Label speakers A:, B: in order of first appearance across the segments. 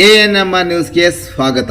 A: ANMR ನ್ಯೂಸ್ಗೆ ಸ್ವಾಗತ.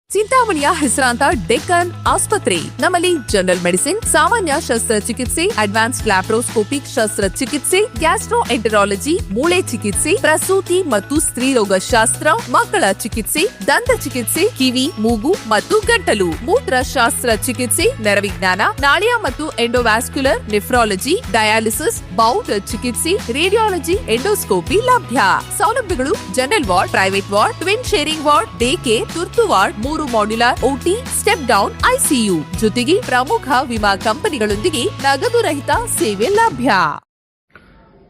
B: ಚಿಂತಾಮಣಿಯ ಹೆಸರಾಂತ ಡೆಕ್ಕನ್ ಆಸ್ಪತ್ರೆ. ನಮ್ಮಲ್ಲಿ ಜನರಲ್ ಮೆಡಿಸಿನ್, ಸಾಮಾನ್ಯ ಶಸ್ತ್ರಚಿಕಿತ್ಸೆ, ಅಡ್ವಾನ್ಸ್ಡ್ ಲ್ಯಾಪ್ರೋಸ್ಕೋಪಿಕ್ ಶಸ್ತ್ರಚಿಕಿತ್ಸೆ, ಗ್ಯಾಸ್ಟ್ರೋಎಂಟರಾಲಜಿ, ಮೂಳೆ ಚಿಕಿತ್ಸೆ, ಪ್ರಸೂತಿ ಮತ್ತು ಸ್ತ್ರೀರೋಗ ಶಾಸ್ತ್ರ, ಮಕ್ಕಳ ಚಿಕಿತ್ಸೆ, ದಂತ ಚಿಕಿತ್ಸೆ, ಕಿವಿ, ಮೂಗು ಮತ್ತು ಗಂಟಲು, ಮೂತ್ರಶಾಸ್ತ್ರ ಚಿಕಿತ್ಸೆ, ನರವಿಜ್ಞಾನ, ನಾಳಿಯ ಮತ್ತು ಎಂಡೋವ್ಯಾಸ್ಕ್ಯುಲರ್, ನೆಫ್ರಾಲಜಿ, ಡಯಾಲಿಸಿಸ್, ಬೌಲ್ ಚಿಕಿತ್ಸೆ, ರೇಡಿಯಾಲಜಿ, ಎಂಡೋಸ್ಕೋಪಿ ಲಭ್ಯ. ಸೌಲಭ್ಯಗಳು: general ward, private ward, twin sharing ward, day care, ತುರ್ತು ward, 3 modular OT, step down ICU, ಜೊತೆಗೆ ಪ್ರಮುಖ ವಿಮಾ ಕಂಪನಿಗಳೊಂದಿಗೆ ನಗದು ರಹಿತ ಸೇವೆ ಲಭ್ಯ.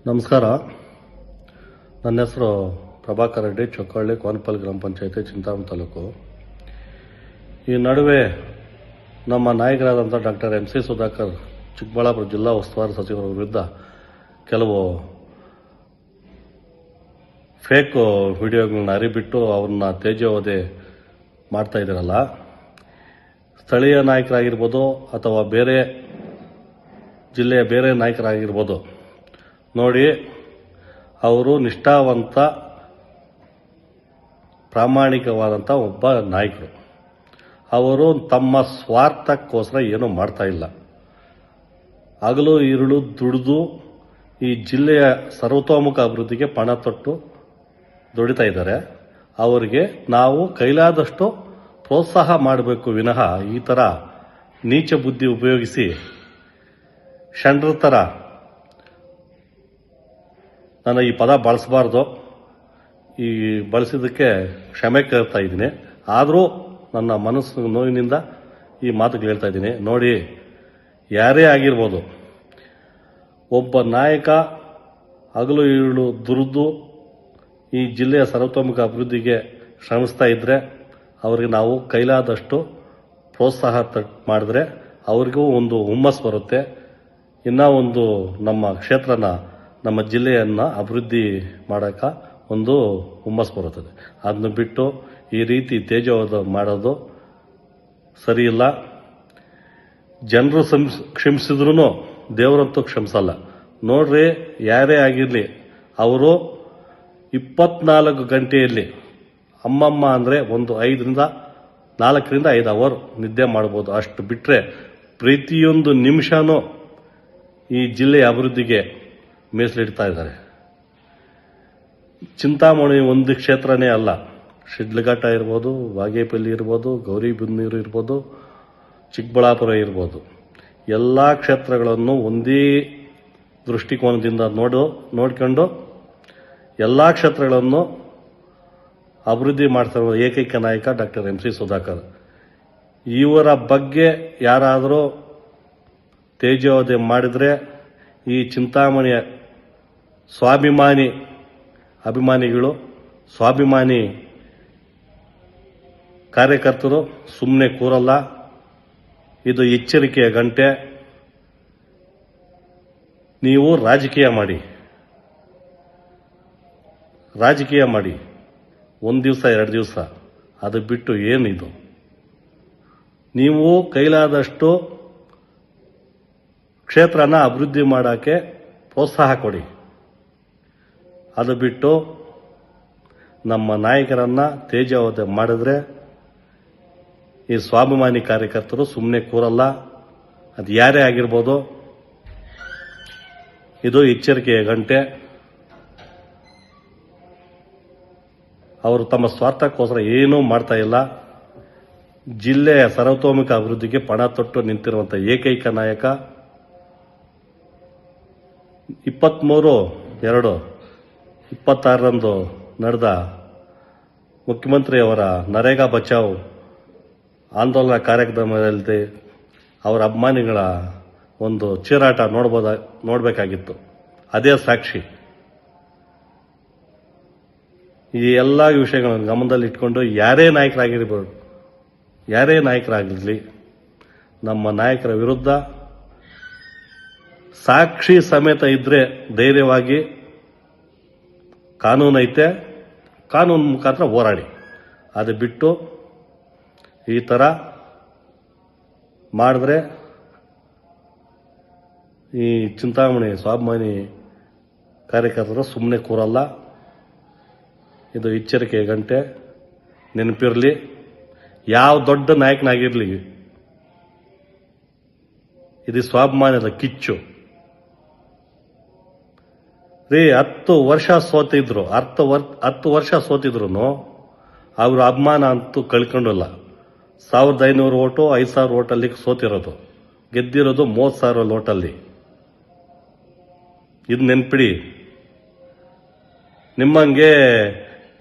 C: ನಮಸ್ಕಾರ. ನನ್ನ ಹೆಸರು ಪ್ರಭಾಕರ್ ರೆಡ್ಡಿ, ಚೊಕ್ಕಹಳ್ಳಿ, ಕೋನಪಲ್ಲಿ ಗ್ರಾಮ ಪಂಚಾಯತಿ, ಚಿಂತಾಮಣಿ ತಾಲೂಕು. ಈ ನಡುವೆ ನಮ್ಮ ನಾಯಕರಾದಂಥ ಡಾಕ್ಟರ್ MC ಸುಧಾಕರ್ ಚಿಕ್ಕಬಳ್ಳಾಪುರ ಜಿಲ್ಲಾ ಉಸ್ತುವಾರಿ ಸಚಿವರ ವಿರುದ್ಧ ಕೆಲವು ಫೇಕ್ ವಿಡಿಯೋಗಳನ್ನ ಅರಿಬಿಟ್ಟು ಅವ್ರನ್ನ ತೇಜೋವಧೆ ಮಾಡ್ತಾ ಇದ್ದಾರಲ್ಲ, ಸ್ಥಳೀಯ ನಾಯಕರಾಗಿರ್ಬೋದು ಅಥವಾ ಬೇರೆ ಜಿಲ್ಲೆಯ ಬೇರೆ ನಾಯಕರಾಗಿರ್ಬೋದು, ನೋಡಿ, ಅವರು ನಿಷ್ಠಾವಂತ ಪ್ರಾಮಾಣಿಕವಾದಂಥ ಒಬ್ಬ ನಾಯಕರು. ಅವರು ತಮ್ಮ ಸ್ವಾರ್ಥಕ್ಕೋಸ್ಕರ ಏನೂ ಮಾಡ್ತಾ ಇಲ್ಲ. ಹಗಲು ഇരുಳು ದುಡಿದು ಈ ಜಿಲ್ಲೆಯ ಸರ್ವತೋಮುಖ ಅಭಿವೃದ್ಧಿಗೆ ಪಣ ತೊಟ್ಟು ದುಡಿತಾ ಇದ್ದಾರೆ. ಅವರಿಗೆ ನಾವು ಕೈಲಾದಷ್ಟು ಪ್ರೋತ್ಸಾಹ ಮಾಡಬೇಕು ವಿನಃ ಈ ಥರ ನೀಚ ಬುದ್ಧಿ ಉಪಯೋಗಿಸಿ ಷಂಡ್ರ ಥರ ನಾನು ಈ ಪದ ಬಳಸಬಾರ್ದು. ಈ ಬಳಸಿದ್ದಕ್ಕೆ ಕ್ಷಮೆ ಕೇಳ್ತಾ ಇದ್ದೀನಿ. ಆದರೂ ನನ್ನ ಮನಸ್ಸು ನೋವಿನಿಂದ ಈ ಮಾತುಗಳು ಹೇಳ್ತಾ ಇದ್ದೀನಿ. ನೋಡಿ, ಯಾರೇ ಆಗಿರ್ಬೋದು, ಒಬ್ಬ ನಾಯಕ ಹಗಲು ഇരുಳು ದುಡಿದು ಈ ಜಿಲ್ಲೆಯ ಸರ್ವತೋಮುಖ ಅಭಿವೃದ್ಧಿಗೆ ಶ್ರಮಿಸ್ತಾ ಇದ್ದರೆ ಅವರಿಗೆ ನಾವು ಕೈಲಾದಷ್ಟು ಪ್ರೋತ್ಸಾಹ ಮಾಡಿದ್ರೆ ಅವರಿಗೂ ಒಂದು ಹುಮ್ಮಸ್ಸು ಬರುತ್ತೆ. ಇನ್ನೂ ಒಂದು ನಮ್ಮ ಕ್ಷೇತ್ರನ, ನಮ್ಮ ಜಿಲ್ಲೆಯನ್ನು ಅಭಿವೃದ್ಧಿ ಮಾಡೋಕ್ಕೆ ಒಂದು ಹುಮ್ಮಸ್ಸು ಬರುತ್ತದೆ. ಅದನ್ನು ಬಿಟ್ಟು ಈ ರೀತಿ ತೇಜೋವಧೆ ಮಾಡೋದು ಸರಿಯಿಲ್ಲ. ಜನರು ಕ್ಷಮಿಸಿದ್ರೂ ದೇವರಂತೂ ಕ್ಷಮಿಸಲ್ಲ. ನೋಡ್ರಿ, ಯಾರೇ ಆಗಿರಲಿ, ಅವರು 24 ಗಂಟೆಯಲ್ಲಿ ಅಮ್ಮಮ್ಮ ಅಂದರೆ ಒಂದು 4ರಿಂದ 5 ಅವರ್ ನಿದ್ದೆ ಮಾಡ್ಬೋದು. ಅಷ್ಟು ಬಿಟ್ಟರೆ ಪ್ರತಿಯೊಂದು ನಿಮಿಷನೂ ಈ ಜಿಲ್ಲೆಯ ಅಭಿವೃದ್ಧಿಗೆ ಮೀಸಲಿಡ್ತಾ ಇದ್ದಾರೆ. ಚಿಂತಾಮಣಿ ಒಂದು ಕ್ಷೇತ್ರನೇ ಅಲ್ಲ, ಶಿಡ್ಲಘಟ್ಟ ಇರ್ಬೋದು, ಬಾಗೇಪಲ್ಲಿ ಇರ್ಬೋದು, ಗೌರಿಬಿದನೂರು ಇರ್ಬೋದು, ಚಿಕ್ಕಬಳ್ಳಾಪುರ ಇರ್ಬೋದು, ಎಲ್ಲ ಕ್ಷೇತ್ರಗಳನ್ನು ಒಂದೇ ದೃಷ್ಟಿಕೋನದಿಂದ ನೋಡಿಕೊಂಡು ಎಲ್ಲ ಕ್ಷೇತ್ರಗಳನ್ನು ಅಭಿವೃದ್ಧಿ ಮಾಡ್ತಿರುವ ಏಕೈಕ ನಾಯಕ ಡಾಕ್ಟರ್ MC ಸುಧಾಕರ್. ಇವರ ಬಗ್ಗೆ ಯಾರಾದರೂ ತೇಜೋವಧೆ ಮಾಡಿದರೆ ಈ ಚಿಂತಾಮಣಿಯ ಅಭಿಮಾನಿಗಳು, ಸ್ವಾಭಿಮಾನಿ ಕಾರ್ಯಕರ್ತರು ಸುಮ್ಮನೆ ಕೂರಲ್ಲ. ಇದು ಎಚ್ಚರಿಕೆಯ ಗಂಟೆ. ನೀವು ರಾಜಕೀಯ ಮಾಡಿ 1 ದಿವಸ 2 ದಿವಸ, ಅದು ಬಿಟ್ಟು ಏನಿದು? ನೀವು ಕೈಲಾದಷ್ಟು ಕ್ಷೇತ್ರನ ಅಭಿವೃದ್ಧಿ ಮಾಡೋಕ್ಕೆ ಪ್ರೋತ್ಸಾಹ ಕೊಡಿ. ಅದು ಬಿಟ್ಟು ನಮ್ಮ ನಾಯಕರನ್ನ ತೇಜೋವಧೆ ಮಾಡಿದ್ರೆ ಈ ಸ್ವಾಭಿಮಾನಿ ಕಾರ್ಯಕರ್ತರು ಸುಮ್ಮನೆ ಕೂರಲ್ಲ. ಅದು ಯಾರೇ ಆಗಿರ್ಬೋದು. ಇದು ಎಚ್ಚರಿಕೆಯ ಗಂಟೆ. ಅವರು ತಮ್ಮ ಸ್ವಾರ್ಥಕ್ಕೋಸ್ಕರ ಏನೂ ಮಾಡ್ತಾ ಇಲ್ಲ. ಜಿಲ್ಲೆಯ ಸರ್ವತೋಮುಖ ಅಭಿವೃದ್ಧಿಗೆ ಪಣ ತೊಟ್ಟು ನಿಂತಿರುವಂಥ ಏಕೈಕ ನಾಯಕ. 23/2/26 ನಡೆದ ಮುಖ್ಯಮಂತ್ರಿಯವರ ನರೇಗಾ ಬಚಾವ್ ಆಂದೋಲನ ಕಾರ್ಯಕ್ರಮದಲ್ಲಿ ಅವರ ಅಭಿಮಾನಿಗಳ ಒಂದು ಚೀರಾಟ ನೋಡಬೇಕಾಗಿತ್ತು. ಅದೇ ಸಾಕ್ಷಿ. ಈ ಎಲ್ಲ ವಿಷಯಗಳನ್ನು ಗಮನದಲ್ಲಿ ಇಟ್ಕೊಂಡು ಯಾರೇ ನಾಯಕರಾಗಿರಲಿ, ನಮ್ಮ ನಾಯಕರ ವಿರುದ್ಧ ಸಾಕ್ಷಿ ಸಮೇತ ಇದ್ರೆ ಧೈರ್ಯವಾಗಿ ಕಾನೂನು ಐತೆ, ಕಾನೂನು ಮುಖಾಂತರ ಹೋರಾಡಿ. ಅದು ಬಿಟ್ಟು ಈ ಥರ ಮಾಡಿದ್ರೆ ಈ ಚಿಂತಾಮಣಿ ಸ್ವಾಭಿಮಾನಿ ಕಾರ್ಯಕರ್ತರು ಸುಮ್ಮನೆ ಕೂರಲ್ಲ. ಇದು ಎಚ್ಚರಿಕೆ ಗಂಟೆ. ನೆನಪಿರಲಿ, ಯಾವ ದೊಡ್ಡ ನಾಯಕನಾಗಿರಲಿ ಇದು ಸ್ವಾಭಿಮಾನದ ಕಿಚ್ಚು ರೀ. 10 ವರ್ಷ ಸೋತಿದ್ರು, 10 ವರ್ಷ ಸೋತಿದ್ರು ಅವ್ರ ಅಭಿಮಾನ ಅಂತೂ ಕಳ್ಕೊಂಡಿಲ್ಲ. 1500 ಓಟು 5000 ಓಟಲ್ಲಿ ಸೋತಿರೋದು, ಗೆದ್ದಿರೋದು 30,000 ಓಟಲ್ಲಿ. ಇದು ನೆನ್ಪಿಡಿ. ನಿಮ್ಮಂಗೆ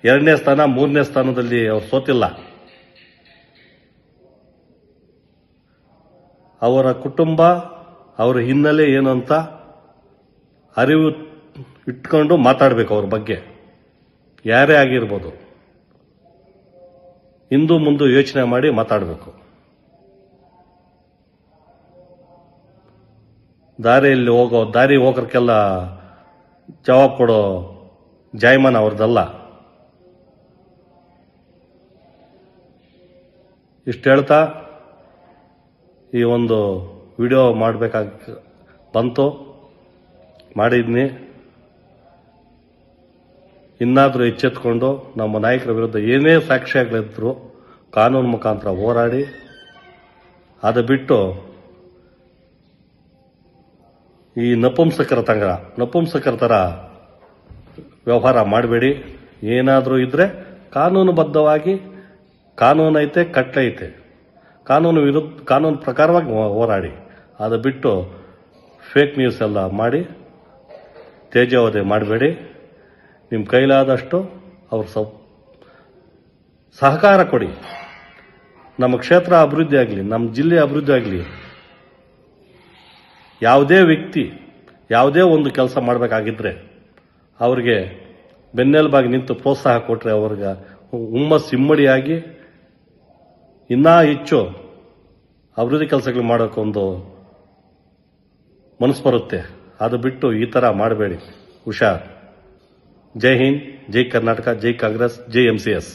C: 2ನೇ ಸ್ಥಾನ 3ನೇ ಸ್ಥಾನದಲ್ಲಿ ಅವ್ರು ಸೋತಿಲ್ಲ. ಅವರ ಕುಟುಂಬ, ಅವರ ಹಿನ್ನೆಲೆ ಏನು ಅಂತ ಅರಿವು ಇಟ್ಕೊಂಡು ಮಾತಾಡಬೇಕು. ಅವ್ರ ಬಗ್ಗೆ ಯಾರೇ ಆಗಿರ್ಬೋದು, ಹಿಂದೂ ಮುಂದೆ ಯೋಚನೆ ಮಾಡಿ ಮಾತಾಡಬೇಕು. ದಾರಿ ಹೋಗೋರ್ಕೆಲ್ಲ ಜವಾಬ್ ಕೊಡೋ ಜಾಯಮಾನ ಅವ್ರದ್ದಲ್ಲ. ಇಷ್ಟು ಹೇಳ್ತಾ ಈ ಒಂದು ವಿಡಿಯೋ ಮಾಡಬೇಕಾಗಿ ಬಂತು, ಮಾಡಿದ್ನಿ. ಇನ್ನಾದರೂ ಎಚ್ಚೆತ್ಕೊಂಡು ನಮ್ಮ ನಾಯಕರ ವಿರುದ್ಧ ಏನೇ ಸಾಕ್ಷ್ಯಗಳಿದ್ರು ಕಾನೂನು ಮುಖಾಂತರ ಹೋರಾಡಿ, ಅದು ಬಿಟ್ಟು ಈ ನಪುಂಸಕರ ಥರ ವ್ಯವಹಾರ ಮಾಡಬೇಡಿ. ಏನಾದರೂ ಇದ್ರೆ ಕಾನೂನುಬದ್ಧವಾಗಿ, ಕಾನೂನು ಐತೆ, ಕಟ್ಟೈತೆ, ಕಾನೂನು ಪ್ರಕಾರವಾಗಿ ಹೋರಾಡಿ. ಅದು ಬಿಟ್ಟು ಫೇಕ್ ನ್ಯೂಸ್ ಎಲ್ಲ ಮಾಡಿ ತೇಜೋವಧೆ ಮಾಡಬೇಡಿ. ನಿಮ್ಮ ಕೈಲಾದಷ್ಟು ಅವ್ರ ಸಹಕಾರ ಕೊಡಿ. ನಮ್ಮ ಕ್ಷೇತ್ರ ಅಭಿವೃದ್ಧಿ ಆಗಲಿ, ನಮ್ಮ ಜಿಲ್ಲೆ ಅಭಿವೃದ್ಧಿ ಆಗಲಿ. ಯಾವುದೇ ವ್ಯಕ್ತಿ ಯಾವುದೇ ಒಂದು ಕೆಲಸ ಮಾಡಬೇಕಾಗಿದ್ದರೆ ಅವ್ರಿಗೆ ಬೆನ್ನೆಲುಬಾಗಿ ನಿಂತು ಪ್ರೋತ್ಸಾಹ ಕೊಟ್ಟರೆ ಅವ್ರಿಗೆ ಹುಮ್ಮಸ್ಸು ಇಮ್ಮಡಿಯಾಗಿ ಇನ್ನೂ ಹೆಚ್ಚು ಅಭಿವೃದ್ಧಿ ಕೆಲಸಗಳು ಮಾಡೋಕ್ಕೊಂದು ಮನಸ್ಸು ಬರುತ್ತೆ. ಅದು ಬಿಟ್ಟು ಈ ಥರ ಮಾಡಬೇಡಿ, ಹುಷಾರ್. ಜೈ ಹಿಂದ್, ಜೈ ಕರ್ನಾಟಕ, ಜೈ ಕಾಂಗ್ರೆಸ್, ಜೈ MCS.